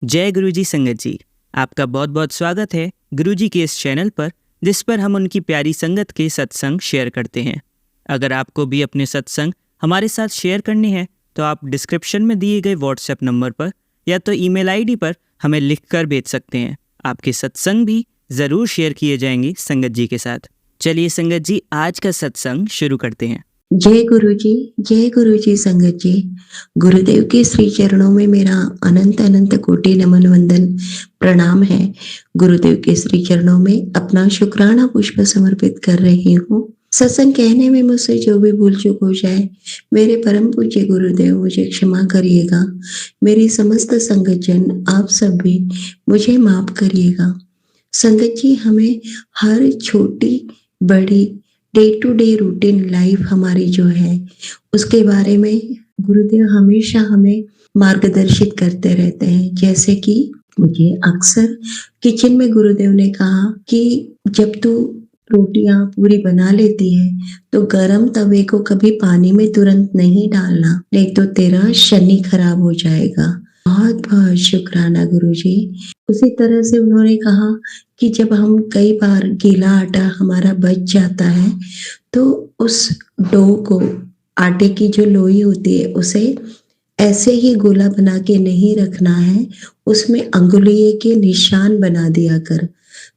जय गुरुजी संगत जी, आपका बहुत बहुत स्वागत है गुरुजी के इस चैनल पर, जिस पर हम उनकी प्यारी संगत के सत्संग शेयर करते हैं। अगर आपको भी अपने सत्संग हमारे साथ शेयर करने हैं तो आप डिस्क्रिप्शन में दिए गए व्हाट्सएप नंबर पर या तो ईमेल आईडी पर हमें लिखकर भेज सकते हैं। आपके सत्संग भी ज़रूर शेयर किए जाएंगे संगत जी के साथ। चलिए संगत जी, आज का सत्संग शुरू करते हैं। जय गुरु जी संगत जी। गुरुदेव के श्री चरणों में मेरा अनंत अनंत कोटि नमन वंदन प्रणाम है। गुरुदेव के श्री चरणों में अपना शुक्राना पुष्प समर्पित कर रही हूँ। सत्संग कहने में मुझसे जो भी भूल चूक हो जाए, मेरे परम पूज्य गुरुदेव मुझे क्षमा करिएगा। मेरी समस्त संगत जन आप सब भी मुझे माफ करिएगा। संगत जी, हमें हर छोटी बड़ी day to day routine life हमारी जो है उसके बारे में गुरुदेव हमेशा हमें मार्गदर्शित करते रहते हैं। जैसे कि मुझे अक्सर किचन में गुरुदेव ने कहा कि जब तू रोटियां पूरी बना लेती है तो गरम तवे को कभी पानी में तुरंत नहीं डालना, नहीं तो तेरा शनि खराब हो जाएगा। बहुत बहुत शुक्राना गुरुजी। उसी तरह से उन्होंने कहा कि जब हम कई बार गीला आटा हमारा बच जाता है तो उस डो को, आटे की जो लोई होती है, उसे ऐसे ही गोला बना के नहीं रखना है, उसमें अंगुलिये के निशान बना दिया कर,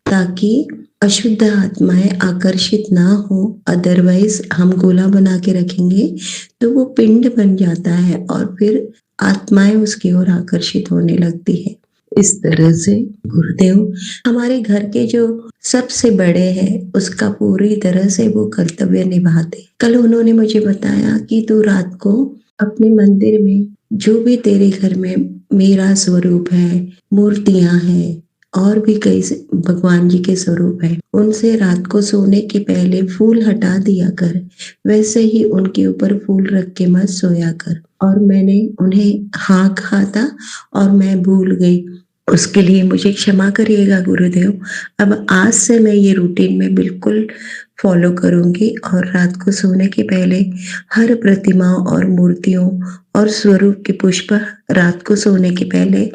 ताकि अशुद्ध आत्माएं आकर्षित ना हो। अदरवाइज हम गोला बना के रखेंगे तो वो पिंड बन जाता है और फिर आत्माएं उसकी ओर आकर्षित होने लगती है। इस तरह से गुरुदेव हमारे घर के जो सबसे बड़े हैं उसका पूरी तरह से वो कर्तव्य निभाते। कल उन्होंने मुझे बताया कि तू रात को अपने मंदिर में जो भी तेरे घर में मेरा स्वरूप है, मूर्तियां हैं और भी कई भगवान जी के स्वरूप है, उनसे रात को सोने के पहले फूल हटा दिया कर। वैसे ही उनके ऊपर फूल रख के मत सोया कर। और मैंने उन्हें हाँ कहा था और मैं भूल गई, उसके लिए मुझे क्षमा करिएगा गुरुदेव। अब आज से मैं ये रूटीन में बिल्कुल फॉलो करूंगी और रात को सोने के पहले हर प्रतिमा और मूर्तियों और स्वरूप के पुष्प रात को सोने के पहले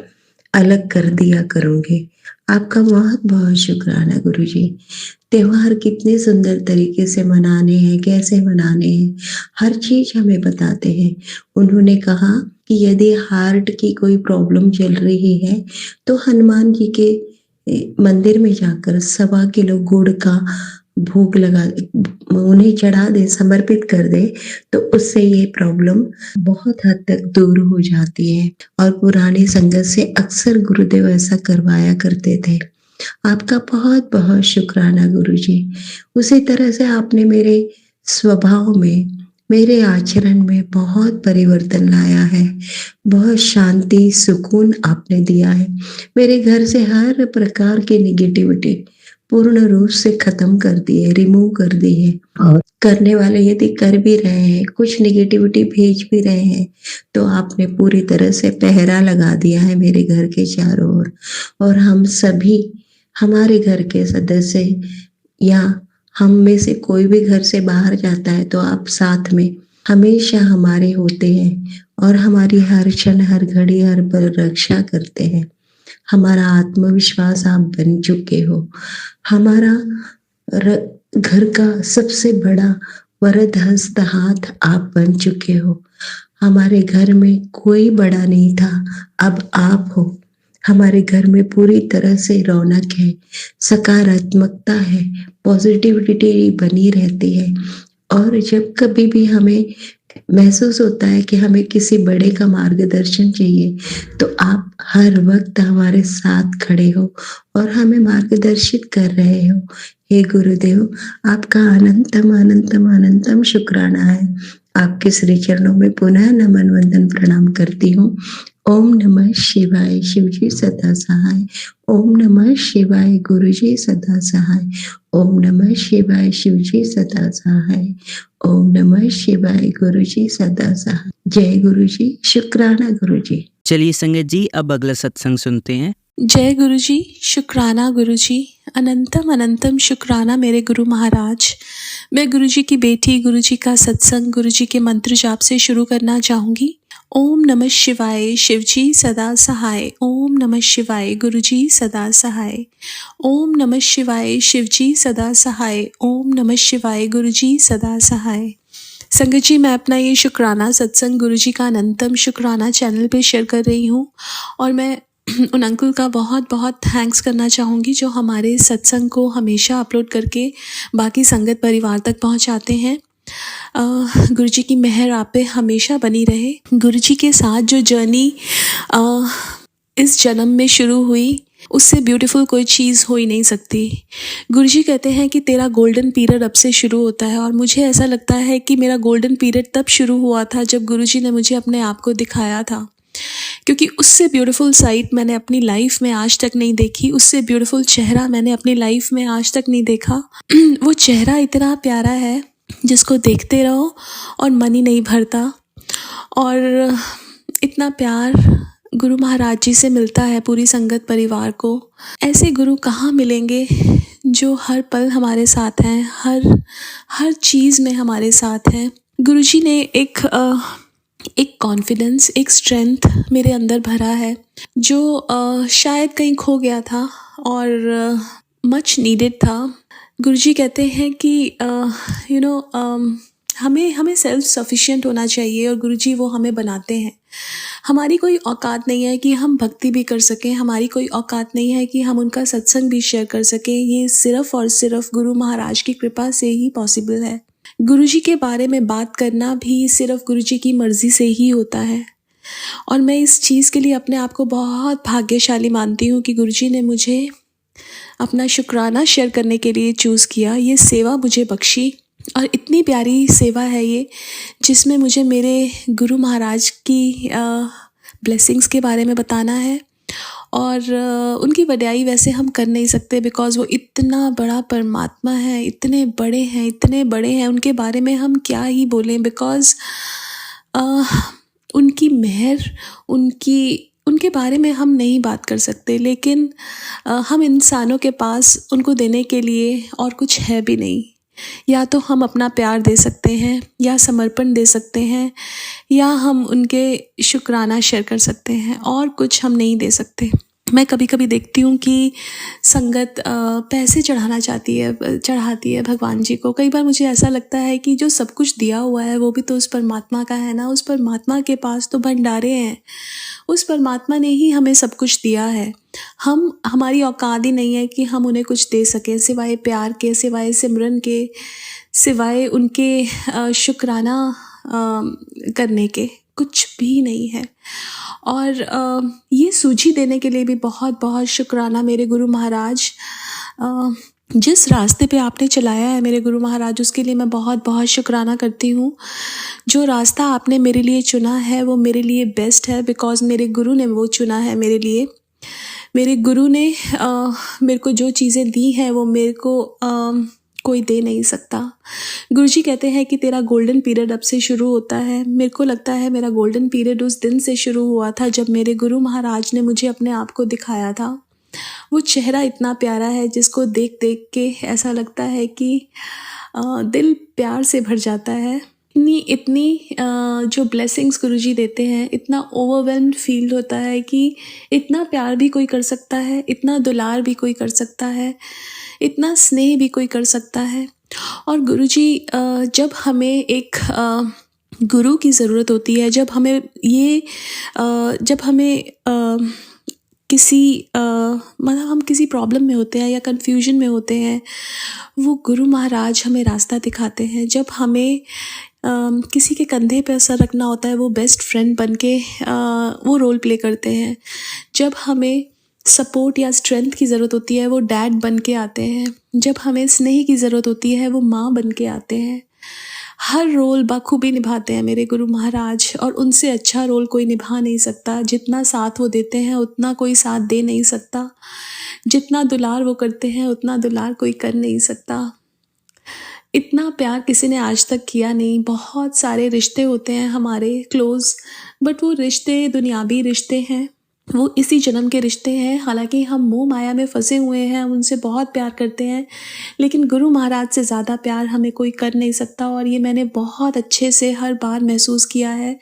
अलग कर दिया करूंगी। आपका बहुत बहुत शुक्राना गुरुजी। त्योहार कितने सुंदर तरीके से मनाने हैं, कैसे मनाने हैं, हर चीज हमें बताते हैं। उन्होंने कहा कि यदि हार्ट की कोई प्रॉब्लम चल रही है तो हनुमान जी के मंदिर में जाकर 1.25 किलो गुड़ का भोग लगा, उन्हें चढ़ा दे, समर्पित कर दे, तो उससे ये प्रॉब्लम बहुत हद तक दूर हो जाती है। और पुरानी संगत से अक्सर गुरुदेव ऐसा करवाया करते थे। आपका बहुत बहुत शुक्राना गुरुजी। उसी तरह से आपने मेरे स्वभाव में, मेरे आचरण में बहुत परिवर्तन लाया है। बहुत शांति, सुकून आपने दिया है। मेरे घर से हर प्रकार की निगेटिविटी पूर्ण रूप से खत्म कर दी है, रिमूव कर दी है। और करने वाले यदि कर भी रहे हैं, कुछ निगेटिविटी भेज भी रहे हैं, तो आपने पूरी तरह से पहरा लगा दिया है मेरे घर के चारों ओर। और हम सभी, हमारे घर के सदस्य या हम में से कोई भी घर से बाहर जाता है तो आप साथ में हमेशा हमारे होते हैं और हमारी हर क्षण, हर घड़ी, हर पल रक्षा करते हैं। हमारा आत्मविश्वास आप बन चुके हो। हमारा घर का सबसे बड़ा वरद हस्त हाथ आप बन चुके हो। हमारे घर में कोई बड़ा नहीं था, अब आप हो। हमारे घर में पूरी तरह से रौनक है, सकारात्मकता है, पॉजिटिविटी बनी रहती है। और जब कभी भी हमें महसूस होता है कि हमें किसी बड़े का मार्गदर्शन चाहिए, तो आप हर वक्त हमारे साथ खड़े हो और हमें मार्गदर्शित कर रहे हो। हे गुरुदेव, आपका अनंतम अनंतम अनंतम शुक्राना है। आपके श्री चरणों में पुनः नमन वंदन प्रणाम करती हूँ। ओम नमः शिवाय, शिवजी सदा सहाय। ओम नमः शिवाय, गुरुजी सदा सहाय। ओम नमः शिवाय, शिवजी सदा सहाय। ओम नमः शिवाय, गुरुजी सदा सहाय। जय गुरुजी, शुक्राना गुरुजी। चलिए संगत जी, अब अगला सत्संग सुनते हैं। जय गुरुजी, शुक्राना गुरुजी, अनंतम अनंतम शुक्राना मेरे गुरु महाराज। मैं गुरुजी की बेटी, गुरुजी का सत्संग, गुरुजी के मंत्र जाप से शुरू करना चाहूँगी। ओम नमः शिवाय शिवजी सदा सहाय। ओम नमः शिवाय गुरुजी सदा सहाय। ओम नमः शिवाय शिवजी सदा सहाय। ओम नमः शिवाय गुरुजी सदा सहाय। संगत जी, मैं अपना ये शुक्राना सत्संग गुरुजी का अनंतम शुक्राना चैनल पे शेयर कर रही हूँ और मैं उन अंकल का बहुत बहुत थैंक्स करना चाहूँगी जो हमारे सत्संग को हमेशा अपलोड करके बाकी संगत परिवार तक पहुँचाते हैं। गुरुजी की मेहर आप पे हमेशा बनी रहे। गुरुजी के साथ जो जर्नी इस जन्म में शुरू हुई, उससे ब्यूटीफुल कोई चीज़ हो ही नहीं सकती। गुरुजी कहते हैं कि तेरा गोल्डन पीरियड अब से शुरू होता है और मुझे ऐसा लगता है कि मेरा गोल्डन पीरियड तब शुरू हुआ था जब गुरुजी ने मुझे अपने आप को दिखाया था, क्योंकि उससे ब्यूटीफुल साइट मैंने अपनी लाइफ में आज तक नहीं देखी, उससे ब्यूटीफुल चेहरा मैंने अपनी लाइफ में आज तक नहीं देखा। वो चेहरा इतना प्यारा है जिसको देखते रहो और मन ही नहीं भरता, और इतना प्यार गुरु महाराज जी से मिलता है पूरी संगत परिवार को। ऐसे गुरु कहाँ मिलेंगे जो हर पल हमारे साथ हैं, हर चीज़ में हमारे साथ हैं। गुरुजी ने एक कॉन्फिडेंस, एक स्ट्रेंथ मेरे अंदर भरा है जो शायद कहीं खो गया था और मच नीडेड था। गुरुजी कहते हैं कि हमें सेल्फ सफिशिएंट होना चाहिए और गुरुजी वो हमें बनाते हैं। हमारी कोई औकात नहीं है कि हम भक्ति भी कर सकें, हमारी कोई औकात नहीं है कि हम उनका सत्संग भी शेयर कर सकें। ये सिर्फ़ और सिर्फ गुरु महाराज की कृपा से ही पॉसिबल है। गुरुजी के बारे में बात करना भी सिर्फ गुरुजी की मर्ज़ी से ही होता है और मैं इस चीज़ के लिए अपने आप को बहुत भाग्यशाली मानती हूँ कि गुरुजी ने मुझे अपना शुक्राना शेयर करने के लिए चूज़ किया, ये सेवा मुझे बख्शी। और इतनी प्यारी सेवा है ये, जिसमें मुझे मेरे गुरु महाराज की ब्लेसिंग्स के बारे में बताना है और उनकी वड्याई वैसे हम कर नहीं सकते, बिकॉज़ वो इतना बड़ा परमात्मा है, इतने बड़े हैं, उनके बारे में हम क्या ही बोलें। बिकॉज़ उनकी मेहर, उनके बारे में हम नहीं बात कर सकते, लेकिन हम इंसानों के पास उनको देने के लिए और कुछ है भी नहीं। या तो हम अपना प्यार दे सकते हैं, या समर्पण दे सकते हैं, या हम उनके शुक्राना शेयर कर सकते हैं, और कुछ हम नहीं दे सकते। मैं कभी कभी देखती हूँ कि संगत पैसे चढ़ाती है भगवान जी को। कई बार मुझे ऐसा लगता है कि जो सब कुछ दिया हुआ है वो भी तो उस परमात्मा का है ना। उस परमात्मा के पास तो भंडारे हैं, उस परमात्मा ने ही हमें सब कुछ दिया है। हमारी औकात ही नहीं है कि हम उन्हें कुछ दे सकें सिवाय प्यार के, सिवाय सिमरन के, सिवाय उनके शुक्राना करने के। कुछ भी नहीं है। और ये सूझी देने के लिए भी बहुत बहुत शुक्राना मेरे गुरु महाराज। जिस रास्ते पे आपने चलाया है मेरे गुरु महाराज, उसके लिए मैं बहुत बहुत शुक्राना करती हूँ। जो रास्ता आपने मेरे लिए चुना है वो मेरे लिए बेस्ट है, बिकॉज़ मेरे गुरु ने वो चुना है मेरे लिए। मेरे गुरु ने मेरे को जो चीज़ें दी हैं वो मेरे को कोई दे नहीं सकता। गुरुजी कहते हैं कि तेरा गोल्डन पीरियड अब से शुरू होता है। मेरे को लगता है मेरा गोल्डन पीरियड उस दिन से शुरू हुआ था जब मेरे गुरु महाराज ने मुझे अपने आप को दिखाया था। वो चेहरा इतना प्यारा है जिसको देख देख के ऐसा लगता है कि दिल प्यार से भर जाता है। इतनी जो ब्लेसिंग्स गुरुजी देते हैं, इतना ओवरवेल्म्ड फील होता है कि इतना प्यार भी कोई कर सकता है, इतना दुलार भी कोई कर सकता है, इतना स्नेह भी कोई कर सकता है। और गुरुजी जब हमें एक गुरु की ज़रूरत होती है, जब हमें किसी मतलब हम किसी प्रॉब्लम में होते हैं या कन्फ्यूजन में होते हैं, वो गुरु महाराज हमें रास्ता दिखाते हैं। जब हमें किसी के कंधे पे असर रखना होता है, वो बेस्ट फ्रेंड बन के वो रोल प्ले करते हैं। जब हमें सपोर्ट या स्ट्रेंथ की ज़रूरत होती है, वो डैड बन के आते हैं। जब हमें स्नेह की ज़रूरत होती है, वो माँ बन के आते हैं। हर रोल बखूबी निभाते हैं मेरे गुरु महाराज, और उनसे अच्छा रोल कोई निभा नहीं सकता। जितना साथ वो देते हैं उतना कोई साथ दे नहीं सकता। जितना दुलार वो करते हैं उतना दुलार कोई कर नहीं सकता। इतना प्यार किसी ने आज तक किया नहीं। बहुत सारे रिश्ते होते हैं हमारे क्लोज़, बट वो रिश्ते दुनियावी रिश्ते हैं। वो इसी जन्म के रिश्ते हैं। हालांकि हम मोह माया में फंसे हुए हैं, हम उनसे बहुत प्यार करते हैं, लेकिन गुरु महाराज से ज़्यादा प्यार हमें कोई कर नहीं सकता। और ये मैंने बहुत अच्छे से हर बार महसूस किया है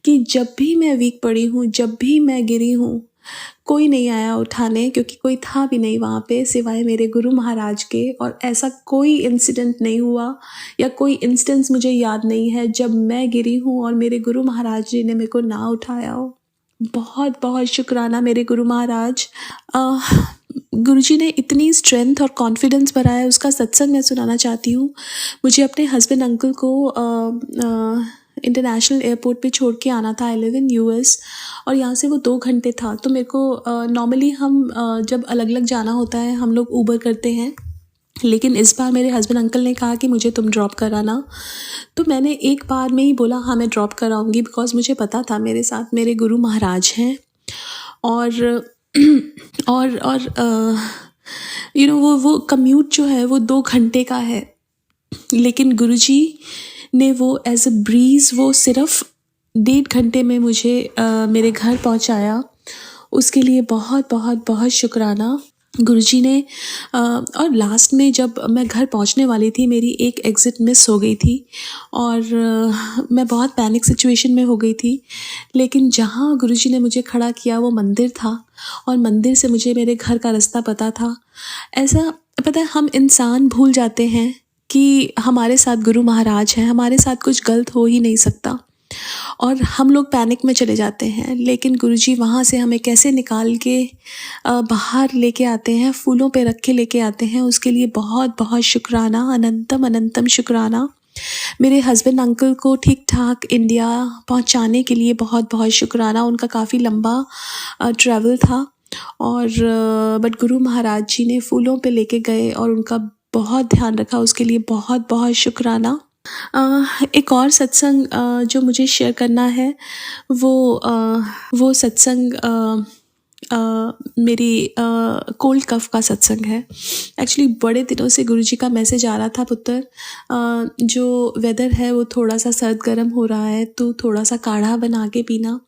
कि जब भी मैं वीक पड़ी हूँ, जब भी मैं गिरी हूँ, कोई नहीं आया उठाने, क्योंकि कोई था भी नहीं वहाँ पे सिवाय मेरे गुरु महाराज के। और ऐसा कोई इंसिडेंट नहीं हुआ या कोई इंस्टेंस मुझे याद नहीं है जब मैं गिरी हूँ और मेरे गुरु महाराज जी ने मेरे को ना उठाया हो। बहुत बहुत शुक्राना मेरे गुरु महाराज। गुरुजी ने इतनी स्ट्रेंथ और कॉन्फिडेंस भरा है, उसका सत्संग मैं सुनाना चाहती हूँ। मुझे अपने हस्बैंड अंकल को इंटरनेशनल एयरपोर्ट पे छोड़ के आना था। आई लिव इन यूएस और यहाँ से वो 2 घंटे था। तो मेरे को नॉर्मली हम जब अलग अलग जाना होता है हम लोग ऊबर करते हैं, लेकिन इस बार मेरे हस्बैंड अंकल ने कहा कि मुझे तुम ड्रॉप कराना। तो मैंने एक बार में ही बोला हाँ मैं ड्रॉप कराऊंगी, बिकॉज मुझे पता था मेरे साथ मेरे गुरु महाराज हैं। और यू नो वो कम्यूट जो है वो 2 घंटे का है, लेकिन गुरुजी ने वो एज अ ब्रीज़ वो सिर्फ 1.5 घंटे में मुझे मेरे घर पहुंचाया। उसके लिए बहुत बहुत बहुत शुक्राना गुरुजी ने। और लास्ट में जब मैं घर पहुंचने वाली थी, मेरी एक एग्ज़िट मिस हो गई थी और मैं बहुत पैनिक सिचुएशन में हो गई थी। लेकिन जहां गुरुजी ने मुझे खड़ा किया वो मंदिर था और मंदिर से मुझे मेरे घर का रास्ता पता था। ऐसा पता है, हम इंसान भूल जाते हैं कि हमारे साथ गुरु महाराज हैं, हमारे साथ कुछ गलत हो ही नहीं सकता और हम लोग पैनिक में चले जाते हैं। लेकिन गुरुजी वहाँ से हमें कैसे निकाल के बाहर लेके आते हैं, फूलों पे रख के लेके आते हैं, उसके लिए बहुत बहुत शुक्राना, अनंतम अनंतम शुक्राना। मेरे हस्बैंड अंकल को ठीक ठाक इंडिया पहुँचाने के लिए बहुत बहुत शुक्राना। उनका काफ़ी लंबा ट्रैवल था और बट गुरु महाराज जी ने फूलों पे लेके गए और उनका बहुत ध्यान रखा, उसके लिए बहुत बहुत शुक्राना। एक और सत्संग जो मुझे शेयर करना है वो सत्संग मेरी कोल्ड कफ का सत्संग है। एक्चुअली बड़े दिनों से गुरुजी का मैसेज आ रहा था, पुत्र जो वेदर है वो थोड़ा सा सर्द गर्म हो रहा है, तो थोड़ा सा काढ़ा बना के पीना।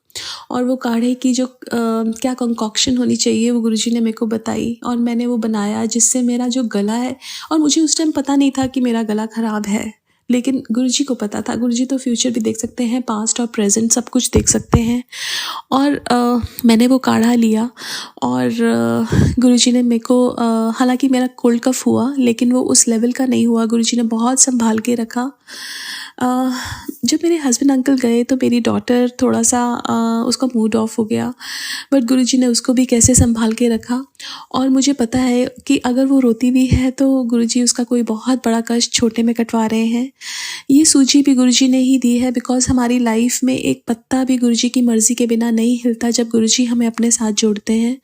और वो काढ़े की जो क्या कंकॉक्शन होनी चाहिए वो गुरुजी ने मेरे को बताई और मैंने वो बनाया, जिससे मेरा जो गला है, और मुझे उस टाइम पता नहीं था कि मेरा गला ख़राब है, लेकिन गुरुजी को पता था। गुरुजी तो फ्यूचर भी देख सकते हैं, पास्ट और प्रेजेंट सब कुछ देख सकते हैं। और मैंने वो काढ़ा लिया और गुरुजी ने मेरे को हालांकि मेरा कोल्ड कफ हुआ लेकिन वो उस लेवल का नहीं हुआ। गुरुजी ने बहुत संभाल के रखा। जब मेरे हस्बैंड अंकल गए तो मेरी डॉटर थोड़ा सा उसका मूड ऑफ हो गया, बट गुरुजी ने उसको भी कैसे संभाल के रखा। और मुझे पता है कि अगर वो रोती भी है तो गुरुजी उसका कोई बहुत बड़ा कष्ट छोटे में कटवा रहे हैं। ये सूझी भी गुरुजी ने ही दी है, बिकॉज हमारी लाइफ में एक पत्ता भी गुरुजी की मर्ज़ी के बिना नहीं हिलता जब गुरुजी हमें अपने साथ जोड़ते हैं।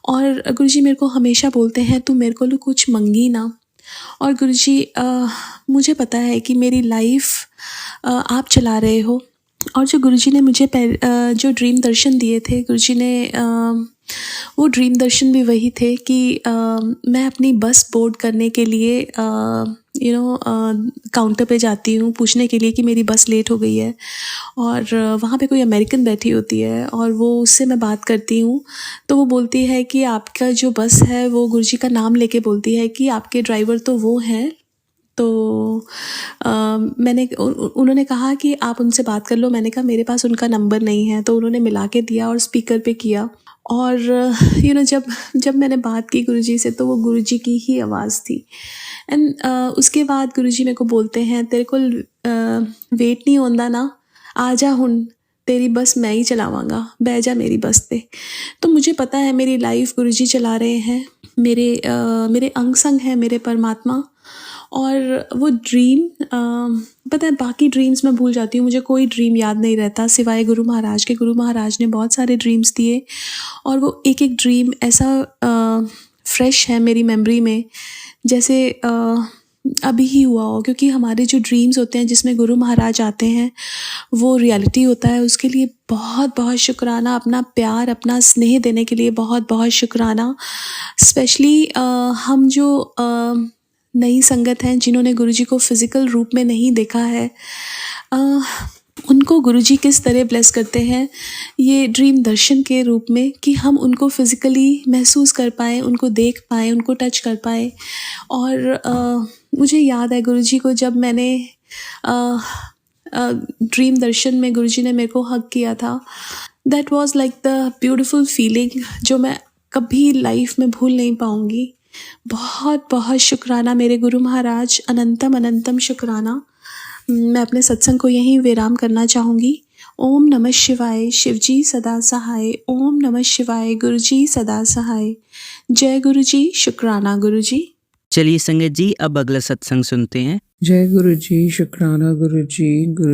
और गुरुजी मेरे को हमेशा बोलते हैं तू मेरे को कुछ मंगी ना। और गुरुजी मुझे पता है कि मेरी लाइफ आप चला रहे हो। और जो गुरुजी ने मुझे जो ड्रीम दर्शन दिए थे, गुरुजी ने वो ड्रीम दर्शन भी वही थे कि मैं अपनी बस बोर्ड करने के लिए काउंटर पे जाती हूँ पूछने के लिए कि मेरी बस लेट हो गई है, और वहाँ पे कोई अमेरिकन बैठी होती है और वो उससे मैं बात करती हूँ तो वो बोलती है कि आपका जो बस है, वो गुरुजी का नाम लेके बोलती है कि आपके ड्राइवर तो वो हैं। तो उन्होंने कहा कि आप उनसे बात कर लो। मैंने कहा मेरे पास उनका नंबर नहीं है, तो उन्होंने मिला के दिया और स्पीकर पे किया। और जब मैंने बात की गुरुजी से तो वो गुरुजी की ही आवाज़ थी। एंड उसके बाद गुरुजी मेरे को बोलते हैं तेरे को वेट नहीं होता ना, आ जा हुन, तेरी बस मैं ही चलावांगा, बैठ जा मेरी बस पे। तो मुझे पता है मेरी लाइफ गुरुजी चला रहे हैं, मेरे अंग संग हैं मेरे परमात्मा। और वो ड्रीम पता है, बाकी ड्रीम्स मैं भूल जाती हूँ, मुझे कोई ड्रीम याद नहीं रहता सिवाय गुरु महाराज के। गुरु महाराज ने बहुत सारे ड्रीम्स दिए और वो एक एक ड्रीम ऐसा फ्रेश है मेरी मेमोरी में जैसे अभी ही हुआ हो, क्योंकि हमारे जो ड्रीम्स होते हैं जिसमें गुरु महाराज आते हैं वो रियलिटी होता है। उसके लिए बहुत बहुत शुक्राना, अपना प्यार अपना स्नेह देने के लिए बहुत बहुत शुक्राना। स्पेशली हम जो नई संगत हैं जिन्होंने गुरुजी को फिज़िकल रूप में नहीं देखा है, उनको गुरुजी किस तरह ब्लेस करते हैं ये ड्रीम दर्शन के रूप में, कि हम उनको फिज़िकली महसूस कर पाएँ, उनको देख पाएँ, उनको टच कर पाएँ। और मुझे याद है गुरुजी को जब मैंने ड्रीम दर्शन में गुरुजी ने मेरे को हग किया था, that was like the beautiful feeling जो मैं कभी लाइफ में भूल नहीं पाऊँगी। बहुत बहुत शुक्राना मेरे गुरु महाराज, अनंतम अनंतम शुक्राना। मैं अपने सत्संग को यहीं विराम करना चाहूँगी। ओम नमः शिवाय, शिवजी सदा सहाय। ओम नमः शिवाय, गुरुजी सदा सहाय। जय गुरुजी, शुक्राना गुरुजी। चलिए संगत जी, अब अगला सत्संग सुनते हैं। जय गुरु जी, शुक्राना गुरु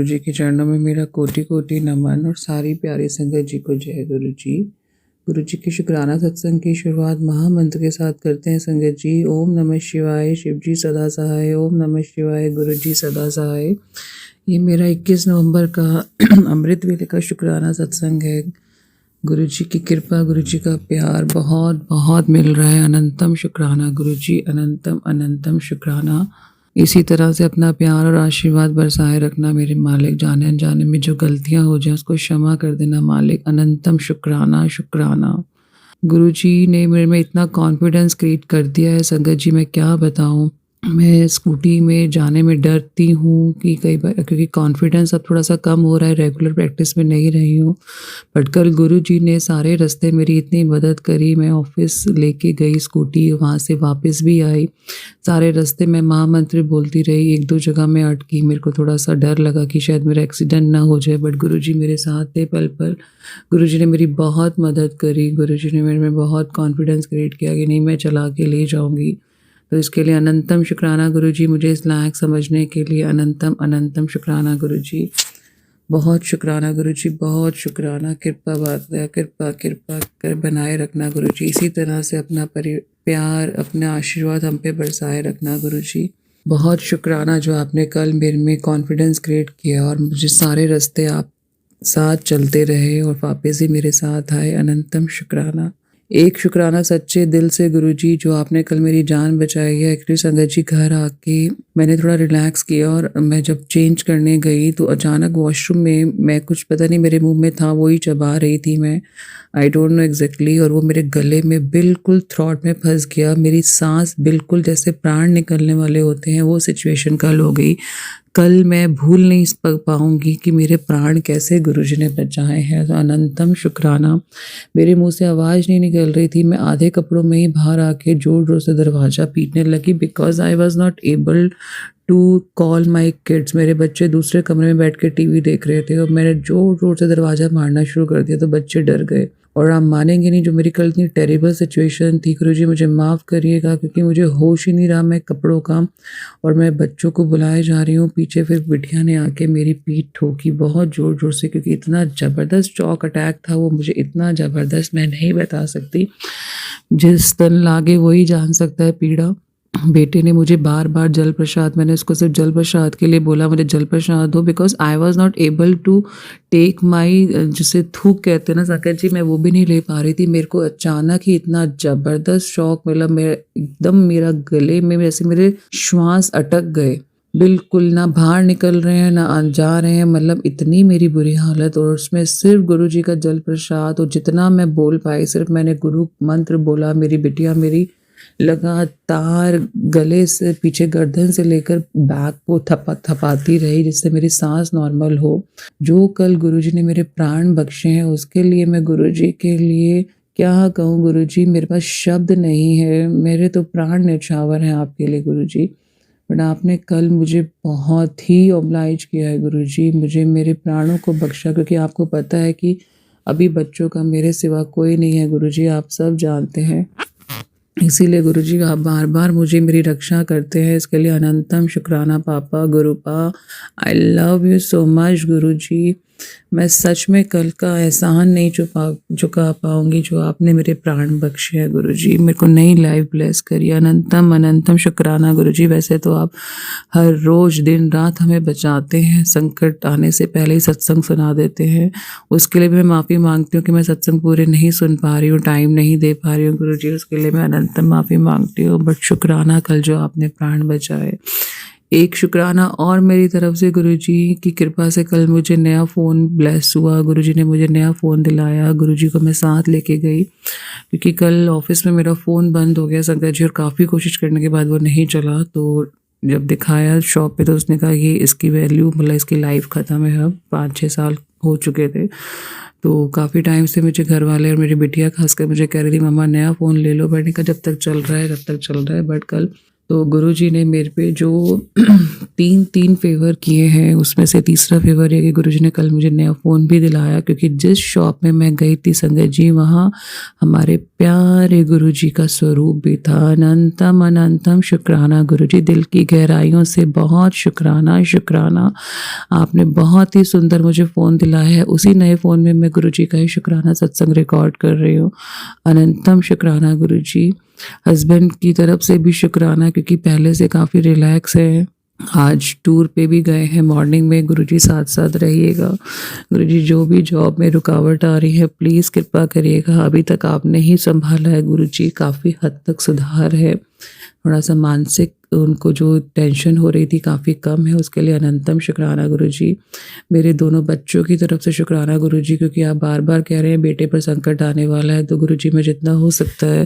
जी के चरणों में मेरा कोटि कोटि नमन और सारी प्यारी संगत जी को जय गुरु जी। गुरु जी के शुक्राना सत्संग की शुरुआत महामंत्र के साथ करते हैं संगत जी। ओम नमः शिवाय, शिव जी सदा सहाय। ओम नमः शिवाय, गुरु जी सदा सहाय। ये मेरा 21 नवंबर का अमृत वेले का शुक्राना सत्संग है। गुरु जी की कृपा, गुरु जी का प्यार बहुत बहुत मिल रहा है। अनंतम शुक्राना गुरु जी, अनंतम अनंतम शुक्राना। इसी तरह से अपना प्यार और आशीर्वाद बरसाए रखना मेरे मालिक। जाने अनजाने में जो गलतियां हो जाए उसको क्षमा कर देना मालिक। अनंतम शुक्राना शुक्राना। गुरु जी ने मेरे में इतना कॉन्फिडेंस क्रिएट कर दिया है संगत जी, मैं क्या बताऊं। मैं स्कूटी में जाने में डरती हूँ कि कई बार, क्योंकि कॉन्फिडेंस अब थोड़ा सा कम हो रहा है, रेगुलर प्रैक्टिस में नहीं रही हूँ। बट कल गुरु जी ने सारे रास्ते मेरी इतनी मदद करी। मैं ऑफिस लेके गई स्कूटी, वहाँ से वापस भी आई। सारे रास्ते मैं महामंत्र बोलती रही। 1-2 जगह में अटकी, मेरे को थोड़ा सा डर लगा कि शायद मेरा एक्सीडेंट ना हो जाए, बट गुरु जी मेरे साथ थे पल पल। गुरु जी ने मेरी बहुत मदद करी। गुरु जी ने मेरे में बहुत कॉन्फिडेंस क्रिएट किया कि नहीं, मैं चला के ले जाऊँगी। तो इसके लिए अनंतम शुक्राना गुरु जी, मुझे इस लायक समझने के लिए अनंतम अनंतम शुक्राना गुरु जी। बहुत शुक्राना गुरु जी, बहुत शुक्राना। कृपा बात कृपा कृपा कर बनाए रखना गुरु जी। इसी तरह से अपना प्यार, अपना आशीर्वाद हम पे बरसाए रखना गुरु जी। बहुत शुक्राना जो आपने कल मेरे में कॉन्फिडेंस क्रिएट किया और मुझे सारे रास्ते आप साथ चलते रहे और वापस ही मेरे साथ आए। अनंतम शुक्राना। एक शुक्राना सच्चे दिल से गुरुजी, जो आपने कल मेरी जान बचाई है। एक्चुअली संगत जी घर आके मैंने थोड़ा रिलैक्स किया और मैं जब चेंज करने गई तो अचानक वॉशरूम में मैं कुछ पता नहीं मेरे मुंह में था, वही चबा रही थी मैं, आई डोंट नो एग्जैक्टली, और वो मेरे गले में बिल्कुल थ्रॉट में फंस गया। मेरी सांस बिल्कुल जैसे प्राण निकलने वाले होते हैं, वो सिचुएशन कल हो गई। कल मैं भूल नहीं पाऊंगी कि मेरे प्राण कैसे गुरुजी ने बचाए हैं। तो अनंतम शुक्राना। मेरे मुंह से आवाज़ नहीं निकल रही थी, मैं आधे कपड़ों में ही बाहर आके जोर जोर से दरवाज़ा पीटने लगी, because I was not able to call my kids. मेरे बच्चे दूसरे कमरे में बैठ के टीवी देख रहे थे और मैंने जोर जोर से दरवाज़ा मारना शुरू कर दिया तो बच्चे डर गए। और आप मानेंगे नहीं, जो मेरी कल इतनी टेरिबल सिचुएशन थी, गुरुजी मुझे माफ़ करिएगा, क्योंकि मुझे होश ही नहीं रहा मैं कपड़ों का, और मैं बच्चों को बुलाए जा रही हूँ पीछे। फिर बिटिया ने आके मेरी पीठ ठोकी बहुत ज़ोर ज़ोर से, क्योंकि इतना ज़बरदस्त शॉक अटैक था वो मुझे, इतना ज़बरदस्त मैं नहीं बता सकती। जिस तन लागे वही जान सकता है पीड़ा। बेटे ने मुझे बार बार जल प्रसाद, मैंने उसको सिर्फ जल प्रसाद के लिए बोला मुझे जल प्रसाद दो, because I was not able to take my, जिसे थूक कहते हैं ना साकेत जी, मैं वो भी नहीं ले पा रही थी। मेरे को अचानक ही इतना ज़बरदस्त शॉक मिला, मेरा एकदम मेरा गले में जैसे मेरे श्वास अटक गए, बिल्कुल ना बाहर निकल रहे हैं ना जा रहे हैं, मतलब इतनी मेरी बुरी हालत। और उसमें सिर्फ गुरु जी का जल प्रसाद, और जितना मैं बोल पाई सिर्फ मैंने गुरु मंत्र बोला। मेरी बिटिया मेरी लगातार गले से पीछे गर्दन से लेकर बैक को थपाती रही, जिससे मेरी सांस नॉर्मल हो। जो कल गुरुजी ने मेरे प्राण बख्शे हैं उसके लिए मैं गुरुजी के लिए क्या कहूँ गुरुजी, मेरे पास शब्द नहीं है। मेरे तो प्राण न्यौछावर हैं आपके लिए गुरुजी। बट आपने कल मुझे बहुत ही ओब्लाइज किया है गुरुजी, मुझे मेरे प्राणों को बख्शा, क्योंकि आपको पता है कि अभी बच्चों का मेरे सिवा कोई नहीं है गुरुजी, आप सब जानते हैं। इसीलिए गुरुजी आप बार बार मुझे मेरी रक्षा करते हैं, इसके लिए अनंतम शुक्राना पापा गुरुपा। I love you so much Guruji. मैं सच में कल का एहसान नहीं चुका पाऊंगी जो आपने मेरे प्राण बख्शे हैं गुरुजी, मेरे को नई लाइफ ब्लेस करिए। अनंतम अनंतम शुक्राना गुरुजी। वैसे तो आप हर रोज दिन रात हमें बचाते हैं, संकट आने से पहले ही सत्संग सुना देते हैं, उसके लिए भी मैं माफ़ी मांगती हूँ कि मैं सत्संग पूरे नहीं सुन पा रही हूँ, टाइम नहीं दे पा रही हूँ गुरुजी, उसके लिए मैं अनंतम माफ़ी मांगती हूँ। बट शुक्राना कल जो आपने प्राण बचाए। एक शुक्राना और मेरी तरफ से गुरुजी की कृपा से कल मुझे नया फ़ोन ब्लेस हुआ, गुरुजी ने मुझे नया फ़ोन दिलाया, गुरुजी को मैं साथ लेके गई क्योंकि कल ऑफिस में मेरा फ़ोन बंद हो गया संगत जी, और काफ़ी कोशिश करने के बाद वो नहीं चला। तो जब दिखाया शॉप पे तो उसने कहा ये इसकी वैल्यू मतलब इसकी लाइफ ख़त्म है, अब 5-6 साल हो चुके थे। तो काफ़ी टाइम से मुझे घर वाले और मेरी बिटिया खासकर मुझे कह रही थी मम्मा नया फ़ोन ले लो, मैंने कहा जब तक चल रहा है तब तक चल रहा है। बट कल तो गुरुजी ने मेरे पे जो 3 फेवर किए हैं उसमें से तीसरा फेवर ये कि गुरुजी ने कल मुझे नया फ़ोन भी दिलाया, क्योंकि जिस शॉप में मैं गई थी संगत जी वहाँ हमारे प्यारे गुरुजी का स्वरूप भी था। अनंतम अनंतम शुक्राना गुरुजी, दिल की गहराइयों से बहुत शुक्राना शुक्राना, आपने बहुत ही सुंदर मुझे फ़ोन दिलाया है। उसी नए फ़ोन में मैं गुरुजी का ही शुक्राना सत्संग रिकॉर्ड कर रही हूँ। अनंतम शुक्राना गुरुजी। हस्बैंड की तरफ से भी शुक्राना क्योंकि पहले से काफ़ी रिलैक्स है, आज टूर पे भी गए हैं मॉर्निंग में। गुरुजी साथ साथ रहिएगा। गुरुजी जो भी जॉब में रुकावट आ रही है प्लीज़ कृपा करिएगा, अभी तक आपने ही संभाला है गुरुजी, काफ़ी हद तक सुधार है, थोड़ा सा मानसिक उनको जो टेंशन हो रही थी काफ़ी कम है, उसके लिए अनंतम शुक्राना गुरुजी। मेरे दोनों बच्चों की तरफ से शुक्राना गुरुजी, क्योंकि आप बार बार कह रहे हैं बेटे पर संकट आने वाला है, तो गुरुजी मैं जितना हो सकता है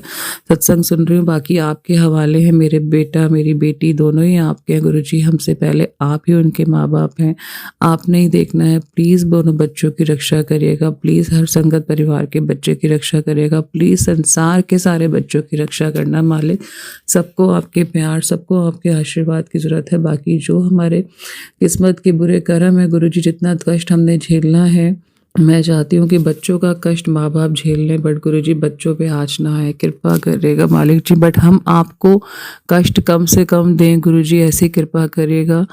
सत्संग सुन रही हूँ, बाकी आपके हवाले हैं। मेरे बेटा मेरी बेटी दोनों ही आपके हैं गुरुजी, हमसे पहले आप ही उनके माँ बाप हैं, आपने ही देखना है। प्लीज़ दोनों बच्चों की रक्षा करिएगा, प्लीज़ हर संगत परिवार के बच्चे की रक्षा करिएगा, प्लीज़ संसार के सारे बच्चों की रक्षा करना मालिक। सबको आपके प्यार, सबको आपके आशीर्वाद की ज़रूरत है। बाकी जो हमारे किस्मत के बुरे कर्म है गुरुजी, जितना कष्ट हमने झेलना है, मैं चाहती हूँ कि बच्चों का कष्ट माँ बाप झेल लें, बट गुरुजी बच्चों पे आँच ना आए, कृपा करिएगा मालिक जी। बट हम आपको कष्ट कम से कम दें गुरुजी, ऐसी कृपा करिएगा।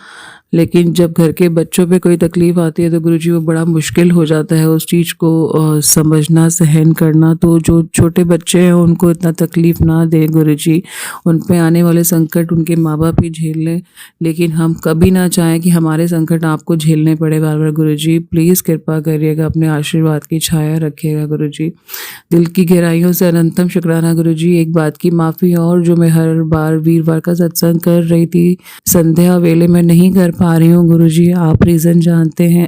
लेकिन जब घर के बच्चों पे कोई तकलीफ़ आती है तो गुरुजी वो बड़ा मुश्किल हो जाता है उस चीज़ को समझना, सहन करना। तो जो छोटे बच्चे हैं उनको इतना तकलीफ़ ना दें गुरुजी, उन पे आने वाले संकट उनके माँ बाप ही झेल लें, लेकिन हम कभी ना चाहें कि हमारे संकट आपको झेलने पड़े बार बार। गुरुजी प्लीज़ कृपा करिएगा, अपने आशीर्वाद की छाया रखिएगा गुरुजी। दिल की गहराइयों से अनंतम शुक्राना गुरुजी। एक बात की माफ़ी और, जो मैं हर बार वीरवार का सत्संग कर रही थी संध्या वेले में नहीं कर पा रही हूँ गुरुजी, आप रीज़न जानते हैं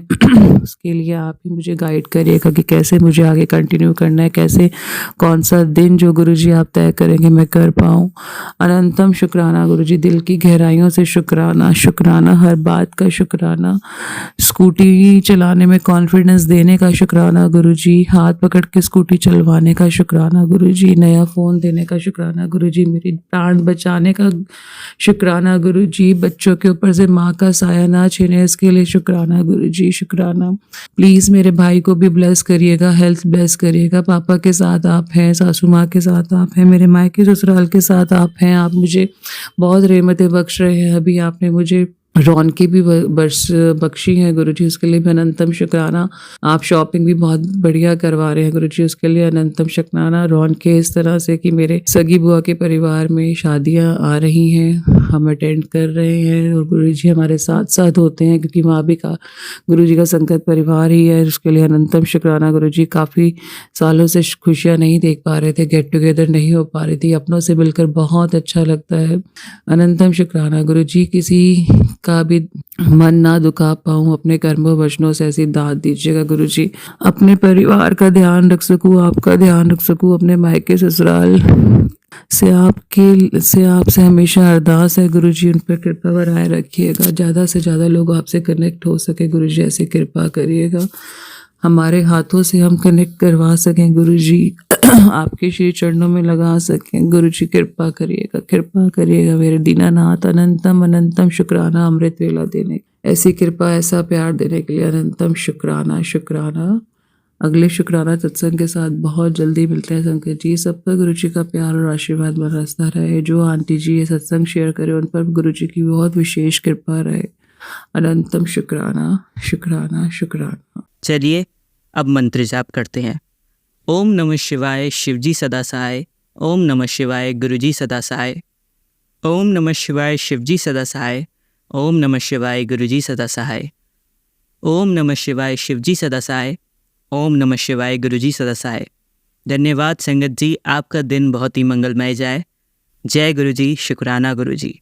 उसके लिए आप ही मुझे गाइड करिएगा कि कैसे मुझे आगे कंटिन्यू करना है, कैसे कौन सा दिन जो गुरुजी आप तय करेंगे मैं कर पाऊँ। अनंतम शुक्राना गुरुजी, दिल की गहराइयों से शुक्राना शुक्राना, हर बात का शुक्राना, स्कूटी चलाने में कॉन्फिडेंस देने का शुक्राना गुरुजी, हाथ पकड़ के स्कूटी चलवाने का शुक्राना गुरुजी, नया फ़ोन देने का शुक्राना गुरुजी, मेरी प्राण बचाने का शुक्राना गुरुजी, बच्चों के ऊपर से माँ का साया ना छीने इसके लिए शुक्राना गुरुजी शुक्राना। प्लीज़ मेरे भाई को भी ब्लेस करिएगा, हेल्थ ब्लेस करिएगा। पापा के साथ आप हैं, सासू माँ के साथ आप हैं, मेरे मायके ससुराल के साथ आप हैं, आप मुझे बहुत रहमतें बख्श रहे हैं। अभी आपने मुझे रौनकी भी बख्शी है गुरुजी, उसके लिए भी अनंतम शुक्राना। आप शॉपिंग भी बहुत बढ़िया करवा रहे हैं गुरुजी, उसके लिए अनंतम शुक्राना। रौनके इस तरह से कि मेरे सगी बुआ के परिवार में शादियां आ रही हैं, हम अटेंड कर रहे हैं और गुरुजी हमारे साथ साथ होते हैं, क्योंकि वहाँ भी का गुरुजी का संगत परिवार ही है, उसके लिए अनंतम शुक्राना गुरुजी। काफ़ी सालों से खुशियाँ नहीं देख पा रहे थे, गेट टुगेदर नहीं हो पा रही थी, अपनों से मिलकर बहुत अच्छा लगता है। अनंतम शुक्राना गुरुजी, किसी का भी मन ना दुखा पाऊँ, अपने कर्मों वचनों से ऐसी दाद दीजिएगा गुरुजी, अपने परिवार का ध्यान रख सकूँ, आपका ध्यान रख सकूँ, अपने मायके ससुराल से आपसे हमेशा अरदास है गुरुजी, उन पर कृपा बनाए रखिएगा, ज़्यादा से ज़्यादा लोग आपसे कनेक्ट हो सके गुरुजी, ऐसी कृपा करिएगा, हमारे हाथों से हम कनेक्ट करवा सकें गुरुजी, आपके श्री चरणों में लगा सकें गुरुजी, कृपा करिएगा मेरे दीनानाथ। अनंतम अनंतम शुक्राना अमृत वेला देने, ऐसी कृपा ऐसा प्यार देने के लिए अनंतम शुक्राना शुक्राना। अगले शुक्राना सत्संग के साथ बहुत जल्दी मिलते हैं संकट जी। सब पर गुरुजी का प्यार और आशीर्वाद बरसता रहे। जो आंटी जी ये सत्संग शेयर करें उन पर गुरुजी की बहुत विशेष कृपा रहे। अनंतम शुक्राना शुक्राना शुक्राना। चलिए अब मंत्र जाप करते हैं। ओम नमः शिवाय शिवजी सदा सहाय। ओम नमः शिवाय गुरुजी सदा सहाय। ओम नमः शिवाय शिवजी सदा सहाय। ओम नमः शिवाय गुरुजी सदा सहाय। ओम नमः शिवाय शिवजी सदा सहाय। ओम नमः शिवाय गुरुजी सदा सहाय। धन्यवाद संगत जी, आपका दिन बहुत ही मंगलमय जाए। जय गुरुजी, शुक्राना गुरुजी।